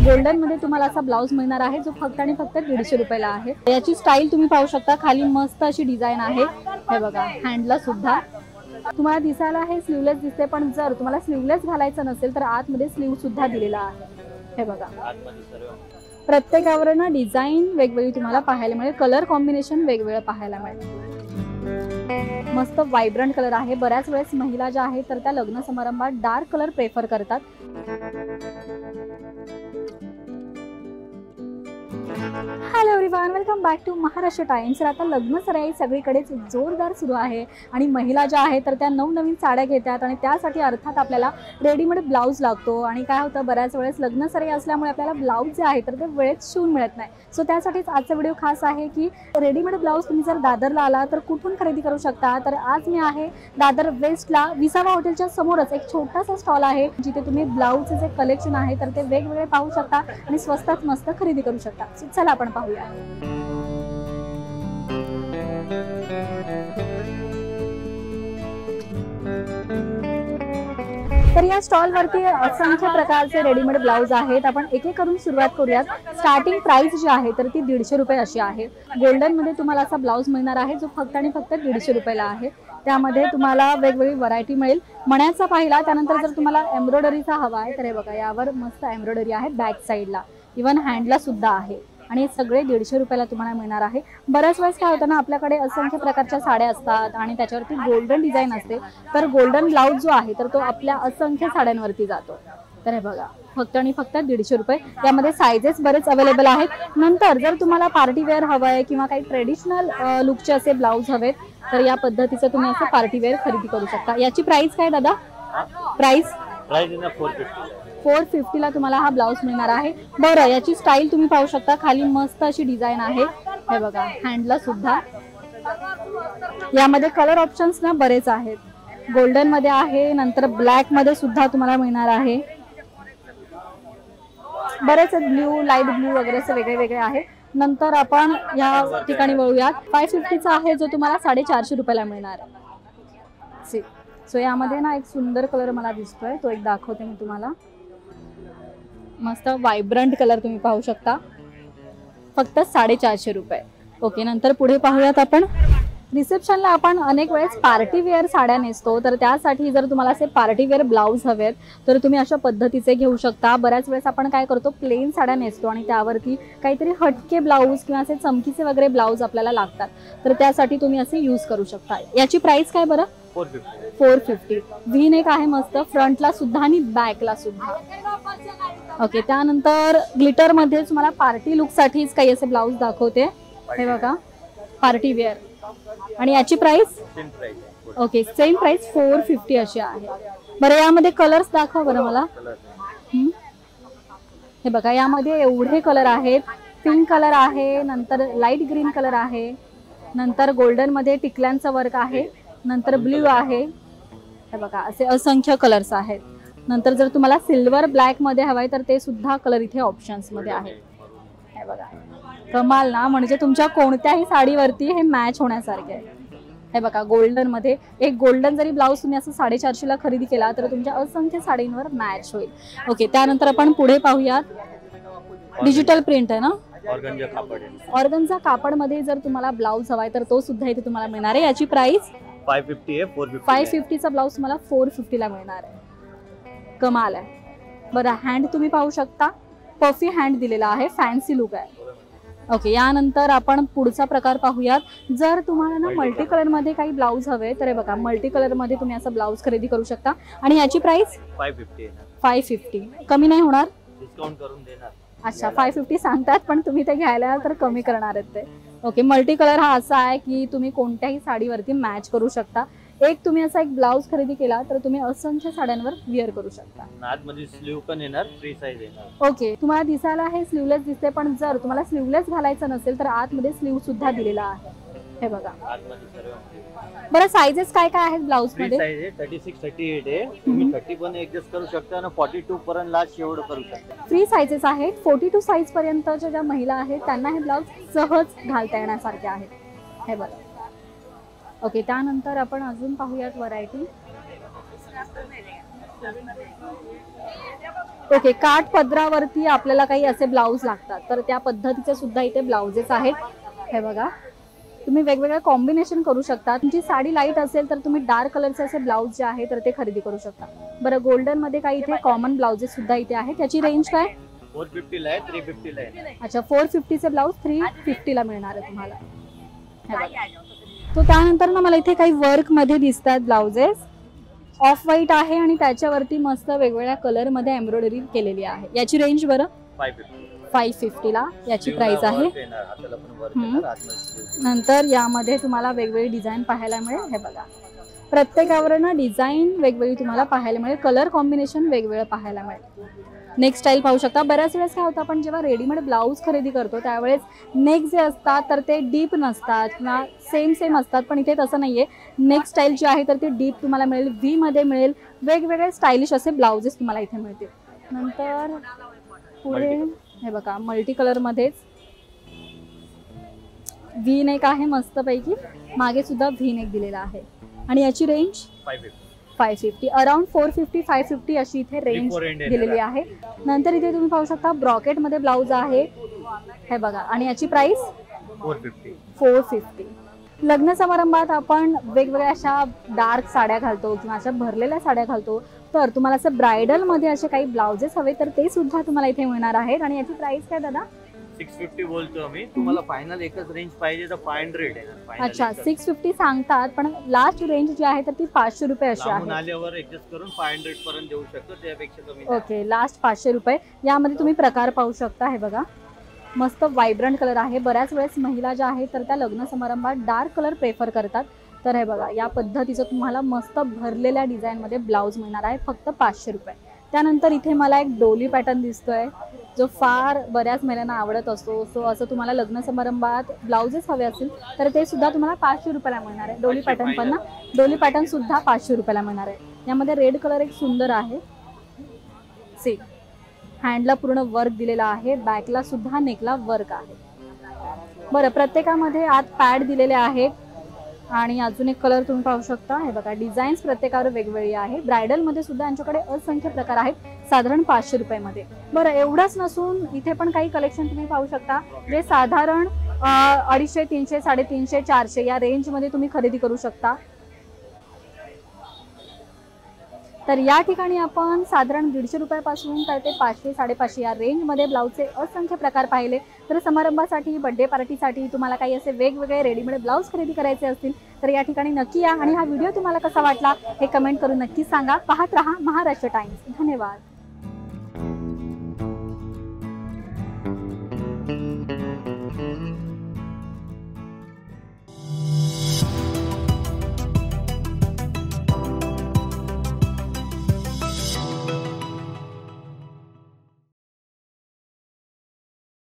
Golden मध्ये तुम्हाला असा ब्लाउज मिळणार आहे जो फक्त आणि फक्त 150 रुपयाला आहे। याची स्टाईल तुम्ही पाहू शकता, खाली मस्त अशी डिझाइन आहे, हे बघा हँडला सुद्धा तुम्हाला दिसायला हे स्लीवलेस दिसते, पण जर तुम्हाला स्लीवलेस घालायचं नसेल तर आतमध्ये स्लीव सुद्धा दिलेला आहे, हे बघा। प्रत्येकावर ना डिझाइन वेगवेगळी तुम्हाला पाहायला मिळेल, कलर कॉम्बिनेशन वेगवेगळं पाहायला मिळेल। मस्त वायब्रंट कलर आहे। बऱ्याच वेळेस महिला ज्या आहेत तर त्या लग्न समारंभात डार्क कलर प्रेफर करतात। Hello everyone, welcome back to Maharashtra Times. आता लग्न सराई सगळीकडेच जोरदार सुरू आहे आणि महिला ज्या आहेत तर त्या नवनवीन साड्या घेतात आणि त्यासाठी अर्थात आपल्याला रेडीमेड ब्लाउज लागतो। आणि काय होतं, बऱ्याच वेळेस लग्न सराई असल्यामुळे आपल्याला ब्लाउज जे आहे तर ते वेळेत शिवून मिळत नाही। सो त्यासाठीच आजचा व्हिडिओ खास आहे की रेडीमेड ब्लाउज तुम्ही जर दादरला आला तर कुठून खरेदी करू शकता। तर आज मी आहे दादर वेस्टला विसावा हॉटेलच्या समोरच एक छोटासा स्टॉल आहे जिथे तुम्ही ब्लाउजचे जे कलेक्शन आहे तर ते वेगवेगळे पाहू शकता आणि स्वस्तात मस्त खरेदी करू शकता। चला आपण पाहूया। तर या स्टॉल वरती असंख्य प्रकारचे रेडीमेड ब्लाउज आहेत। आपण एक एक करून सुरुवात करूयात। स्टार्टिंग प्राइस जी आहे तर ती 150 रुपये अशी आहे। गोल्डन मध्ये तुम्हाला असा ब्लाउज मिळणार आहे जो फक्त आणि फक्त 150 रुपयाला आहे। त्यामध्ये तुम्हाला वेगवेगळी व्हरायटी मिळेल। मण्याचा पाहिला, त्यानंतर जर तुम्हाला एम्ब्रॉयडरीचा हवा आहे तर हे बघा, यावर मस्त एम्ब्रॉयडरी आहे बॅक साइडला, इवन हँडला सुद्धा आहे आणि सगळे 150 रुपयाला तुम्हाला मिळणार आहे। बऱ्याच वेळेस काय होतं ना, आपल्याकडे असंख्य प्रकारच्या साड्या असतात आणि त्याच्यावरती गोल्डन डिझाइन असते, तर गोल्डन ब्लाउज जो आहे तर तो आपल्या असंख्य साड्यांवरती जातो। तर हे बघा, फक्त आणि फक्त 150 रुपये। यामध्ये साइजेस बरेच अवेलेबल आहेत। नंतर जर तुम्हाला पार्टी वेअर हवं आहे किंवा काही ट्रेडिशनल लुकचे असे ब्लाउज हवेत तर या पद्धतीचं तुम्ही असं पार्टी वेअर खरेदी करू शकता। याची प्राइस काय दादा? प्राइस 450 ला तुम्हाला हा ब्लाउज मिळणार आहे। बरं, याची स्टाईल तुम्ही पाहू शकता, खाली मस्त अशी डिझाइन आहे, हे बघा हँडला सुद्धा। यामध्ये कलर ऑप्शन्स ना बरेच आहेत। गोल्डन मध्ये आहे, नंतर ब्लॅक मध्ये सुद्धा तुम्हाला मिळणार आहे। बरेच ब्ल्यू, लाईट ब्ल्यू वगैरे असे वेगळे वेगळे आहे। नंतर आपण या ठिकाणी वळूयात। 550 चा आहे जो तुम्हाला 450 रुपयाला मिळणार आहे। सो यामध्ये ना एक सुंदर कलर मला दिसतोय, तो एक दाखवते मी तुम्हाला। मस्त वायब्रंट कलर तुम्ही पाहू शकता, फक्त 450 रुपये। ओके, नंतर पुढे पाहूयात आपण। रिसेप्शनला आपण अनेक वेळेस पार्टी वेअर साड्या नेसतो, तर त्यासाठी जर तुम्हाला असे पार्टी वेअर ब्लाउज हवेत तर तुम्ही अशा पद्धतीचे घेऊ शकता। बऱ्याच वेळेस आपण काय करतो, प्लेन साड्या नेसतो आणि त्यावरती काहीतरी हटके ब्लाउज किंवा असे चमकीचे वगैरे ब्लाउज आपल्याला लागतात, तर त्यासाठी तुम्ही असे यूज करू शकता। याची प्राइस काय बरं? 450। व्ही नेक आहे मस्त, फ्रंटला सुद्धा आणि बॅकला सुद्धा। ओके, त्यानंतर ग्लिटर मध्ये तुम्हाला पार्टी लुक साठीच काही असे ब्लाउज दाखवते, हे बघा पार्टी वेअर। आणि याची प्राइस? ओके, सेम प्राइस 450 अशी आहे। बरं, यामध्ये कलर्स दाखवा बरं मला। हे बघा, यामध्ये एवढे कलर आहेत। पिंक कलर आहे, नंतर लाईट ग्रीन कलर आहे, नंतर गोल्डन मध्ये टिकल्यांचं वर्क आहे, नंतर ब्ल्यू आहे, हे बघा असे असंख्य कलर्स आहेत। नंतर जर तुम्हाला सिल्वर ब्लॅक मध्ये हवाय तर ते सुद्धा कलर इथे ऑप्शन्स मध्ये आहेत, हे बघा। कमाल ना, म्हणजे तुमच्या कोणत्याही साडीवरती हे मॅच होण्यासारखे आहे। हे बघा, गोल्डन मध्ये एक गोल्डन जरी ब्लाउज तुम्ही असं 450 ला खरेदी केला तर तुमच्या असंख्य साडींवर मॅच होईल। ओके, त्यानंतर आपण पुढे पाहूयात। डिजिटल प्रिंट आहे ना, ऑर्गन्झा कापड मध्ये जर तुम्हाला ब्लाउज हवाय तर तो सुद्धा इथे तुम्हाला मिळणार आहे। याची प्राइस 550 आहे। 550 चा ब्लाउज तुम्हाला 450 ला मिळणार आहे। कमाल आहे। बरं, हँड तुम्ही पाहू शकता, पफी हँड दिलेला आहे, फॅन्सी लुक आहे। ओके, यानंतर आपण पुढचा प्रकार पाहूयात। जर तुम्हाला ना मल्टी कलर मध्ये काही ब्लाउज हवे तर हे बघा, मल्टी कलर मध्ये तुम्ही असं ब्लाउज खरेदी करू शकता। आणि याची प्राइस 550। कमी नाही होणार? डिस्काउंट करून देणार। अच्छा, 550 सांगतात पण तुम्ही ते घ्यायला तर कमी करणार आहेत ते। ओके, मल्टी कलर हा असा आहे की तुम्ही कोणत्याही साडीवरती मॅच करू शकता। एक तुम्ही असा एक ब्लाउज खरेदी केला तर तुम्ही असंख्य साड्यांवर वेअर करू शकता। आतमध्ये स्लीव पण येणार, फ्री साइज येणार। ओके, तुम्हाला दिसायला हे स्लीवलेस दिसते, पण जर तुम्हाला स्लीवलेस घालायचं नसेल तर आतमध्ये स्लीव सुद्धा दिलेला आहे, हे बघा। बरं, साइजेस काय काय आहेत ब्लाउज मध्ये? साइज आहे 36, 38 आहे। तुम्ही 30 पण ऍडजस्ट करू शकता आणि 42 पर्यंत लास्ट एवढं करू शकता। फ्री साइजेस आहेत। 42 साइज पर्यंतच्या ज्या महिला आहेत त्यांना हे ब्लाउज सहज घालता येण्यासारखे आहेत, हे बघा। ओके, त्यानंतर आपण अजून पाहूयात व्हरायटी। ओके, काठ पदरावरती आपल्याला काही असे ब्लाऊज लागतात, तर त्या पद्धतीचे सुद्धा इथे ब्लाउजेस आहेत. हे बघा, तुम्ही वेगवेगळे कॉम्बिनेशन करू शकता. तुमची साडी लाईट असेल तर तुम्ही डार्क कलरचे असे ब्लाऊज जे आहे तर ते खरेदी करू शकता. बरं, गोल्डन मध्ये काही इथे कॉमन ब्लाउजेस सुद्धा इथे आहेत. त्याची रेंज काय? 450 ला आहे, 350 ला आहे. अच्छा, 450 चे ब्लाऊज 350 ला मिळणार आहे तुम्हाला. हे बघा. तो त्यानंतर ना मला इथे काही वर्क मध्ये दिसतात ब्लाउजेस. ऑफ व्हाईट आहे आणि त्याच्यावरती मस्त वेगवेगळ्या कलर मध्ये एम्ब्रॉयडरी केलेली आहे. याची रेंज बरं? 550 ला याची प्राइस आहे. नंतर यामध्ये तुम्हाला वेगवेगळी डिझाईन पाहायला मिळेल. हे बघा, प्रत्येकावर ना डिझाईन वेगवेगळी तुम्हाला पाहायला मिळेल, कलर कॉम्बिनेशन वेगवेगळं पाहायला मिळेल. नेक स्टाईल पाहू शकता. बऱ्याच वेळेस काय होतं, आपण जेव्हा रेडीमेड ब्लाऊज खरेदी करतो त्यावेळेस नेक जे असतात तर ते डीप नसतात किंवा सेम असतात, पण इथे तसं नाहीये. नेक स्टाईल जी आहे तर ती डीप तुम्हाला मिळेल, व्ही मध्ये मिळेल. वेगवेगळे स्टायलिश असे ब्लाउजेस तुम्हाला इथे मिळतील. नंतर पुढे हे बघा, मल्टी कलर मध्येच व्ही नेक आहे मस्तपैकी. मागे सुद्धा व्ही नेक दिलेला आहे आणि याची रेंज 550. अराउंड 450-550 अशी इथे रेंज दिलेली आहे. नंतर इथे तुम्ही पाहू शकता ब्रॉकेट मध्ये ब्लाउज आहे. हे बघा, आणि याची प्राइस 450. लग्न समारंभात आपण वेगवेगळ्या अशा डार्क साड्या घालतो किंवा अशा भरलेल्या साड्या घालतो, तर तुम्हाला असं ब्रायडल मध्ये असे काही ब्लाउजेस हवे तर ते सुद्धा तुम्हाला इथे मिळणार आहेत. आणि याची प्राइस काय दादा? 650 बोलतो आम्ही. तुम्हाला फायनल एकच रेंज पाहिजे तर 500 आहे. अच्छा, 650 सांगतात, पण लास्ट रेंज जी आहे तर ती 500 रुपये अशी आहे. आल्यावर ऍडजस्ट करून 500 पर्यंत देऊ शकतो, त्यापेक्षा कमी. ओके, लास्ट 500 रुपये. यामध्ये तुम्ही प्रकार पाहू शकता. हे बघा, मस्त व्हायब्रंट कलर आहे. बऱ्याच वेळेस महिला ज्या आहेत तर त्या लग्न समारंभात डार्क कलर प्रेफर करतात, तर हे बघा, या पद्धतीचं तुम्हाला मस्त भरलेल्या डिझाईन मध्ये ब्लाऊज मिळणार आहे फक्त 500 रुपये. त्यानंतर इथे मला एक डोली पॅटर्न दिसतोय जो फार बऱ्याच महिलांना आवडत असतो. सो असं तुम्हाला लग्न समारंभात ब्लाउजेस हवे असतील तर ते सुद्धा तुम्हाला 500 रुपयाला मिळणार आहे. डोली पॅटर्न पण ना, डोली पॅटर्न सुद्धा 500 रुपयाला मिळणार आहे. यामध्ये रेड कलर एक सुंदर आहे. सी, हँडला पूर्ण वर्क दिलेला आहे, बॅकला सुद्धा नेकला वर्क आहे. बरं, प्रत्येकामध्ये आत पॅड दिलेले आहेत आणि अजून एक कलर तुम्ही पाहू शकता. हे बघा, डिझाईन्स प्रत्येकावर वेगवेगळी आहे. ब्रायडल मध्ये सुद्धा यांच्याकडे असंख्य प्रकार आहेत, साधारण 500 रुपयामध्ये. बरं, एवढंच नसून इथे पण काही कलेक्शन तुम्ही पाहू शकता जे साधारण 250, 300, 350, 400 या रेंज मध्ये तुम्ही खरेदी करू शकता. तर या ठिकाणी आपण साधारण 150 रुपयापासून तर ते 500, 550 या रेंजमध्ये ब्लाऊजचे असंख्य प्रकार पाहिले. तर समारंभासाठी, बर्थडे पार्टीसाठी तुम्हाला काही असे वेगवेगळे रेडीमेड ब्लाऊज खरेदी करायचे असतील तर या ठिकाणी नक्की या. आणि हा व्हिडिओ तुम्हाला कसा वाटला हे कमेंट करून नक्की सांगा. पाहत रहा महाराष्ट्र टाइम्स. धन्यवाद.